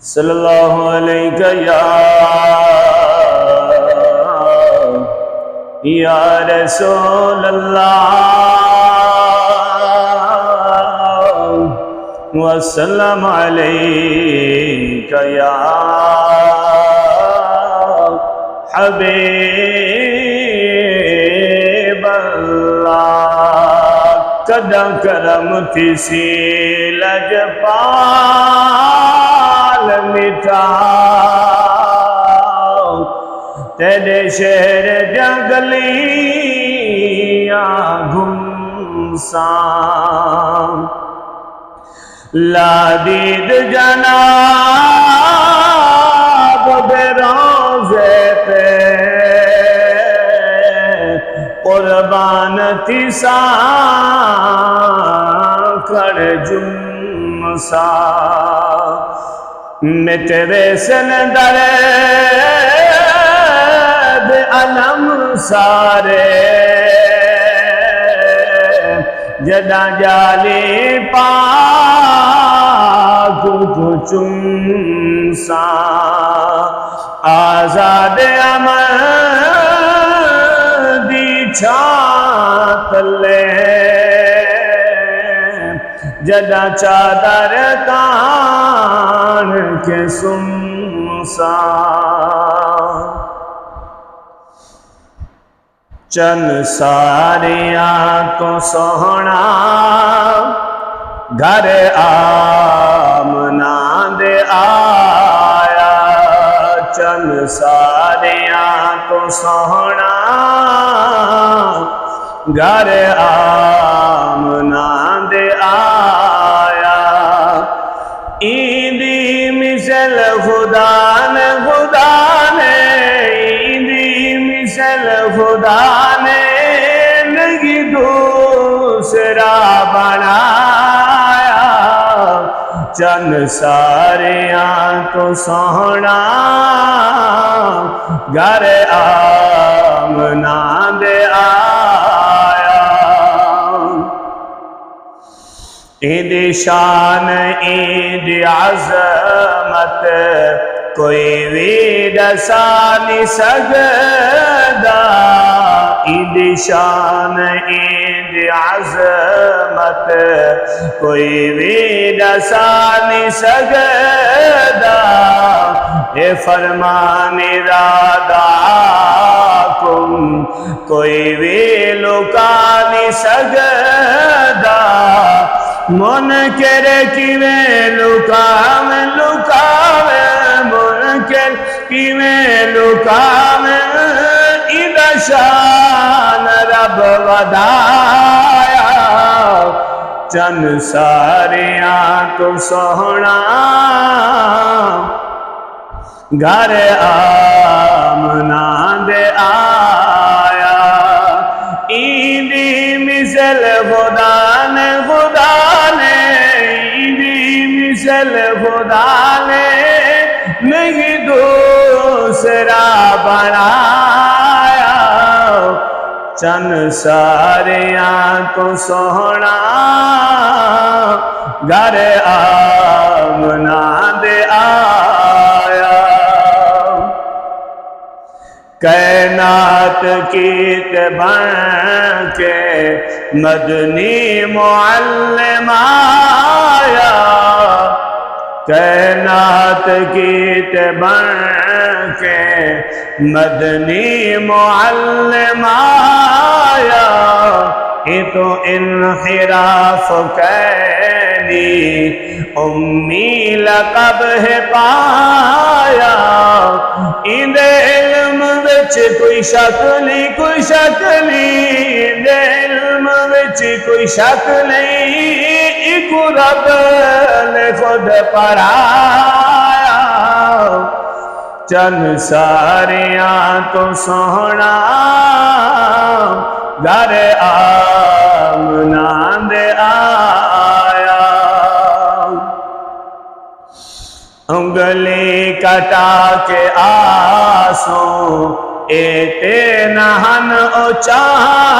صلی اللہ علیہ یا رسول اللہ وسلم علیہ یا حبیب اللہ قدہ کرم تھی سی لجپال مٹاؤ تیرے شہر جنگلیاں گھمساں لا دید جناب بے روزے پہ قربان تیسا کر جمسا میں تیرے سندر بے علم سارے جدا جالی پاک کو چمسا آزاد امدی چھات لے جدا چادر تان کے سمسا چن ساریاں تو سوہنا گھر آمنا دے آیا چن ساریاں تو سوہنا گھر آمنا دے آیا ایندی مثل خدا نے ایندی مثل خدا نے نہیں دوسرا بنایا چند ساریاں تو سوہنا گھر آمنا دے آیا ایندی شان ایندی عظمت کوئی بھی دسا نہیں سکتا ایندی شان ایندی عظمت کوئی بھی دسا نہیں سکتا اے فرمان ارادہ کم کوئی بھی لکا نہیں سکتا منکر کی میں لکاویں منکر کی میں لکاویں اذا شان رب ودایا چند ساریاں تو سوہنا گھر آمنا دے آیا ایندی مثل خدا نے ایندی مثل خدا نے نہیں دوسرا بنایا چند ساریاں تو سوہنا گھر آمنا دے آیا کائنات کی بن کے مدنی معلم آیا کائنات کی بن کے مدنی معلم آیا یہ تو انحراف کینی امی لقب ہے پایا اندے علم وچ کوئی شک نہیں اندے علم وچ کوئی شک نہیں ایک رب نے خود پڑھایا چند ساریاں تو سوہنا گھر آمنا دے آیا انگلی کٹا کے آسوں ایتے نہن او چاہاں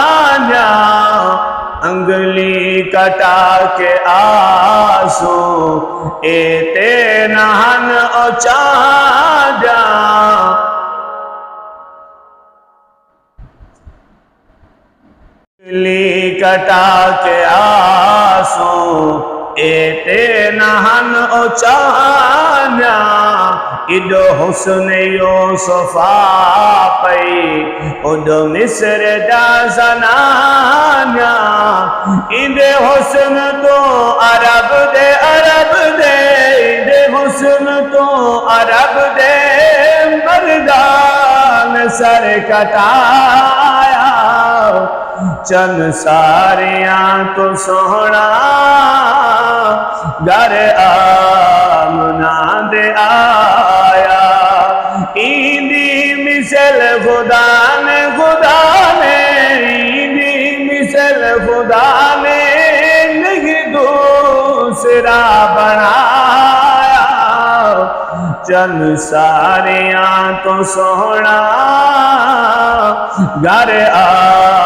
انگلی کٹا کے آسو ایتے نہن اچا جا انگلی کٹا کے آسو ایتے نہن اچا جا ایڈو حسن یوسف پئی اڈو مصر جا زنانیا ایڈے حسن تو عرب دے ایڈے حسن تو عرب دے مردان سر کٹایا چند ساریاں تو سونا گھر آمنہ دے آیا ایندی مثل خدا نے ایندی مثل خدا نے نہیں دوسرا بنایا چند ساریاں تو سونا گھر آیا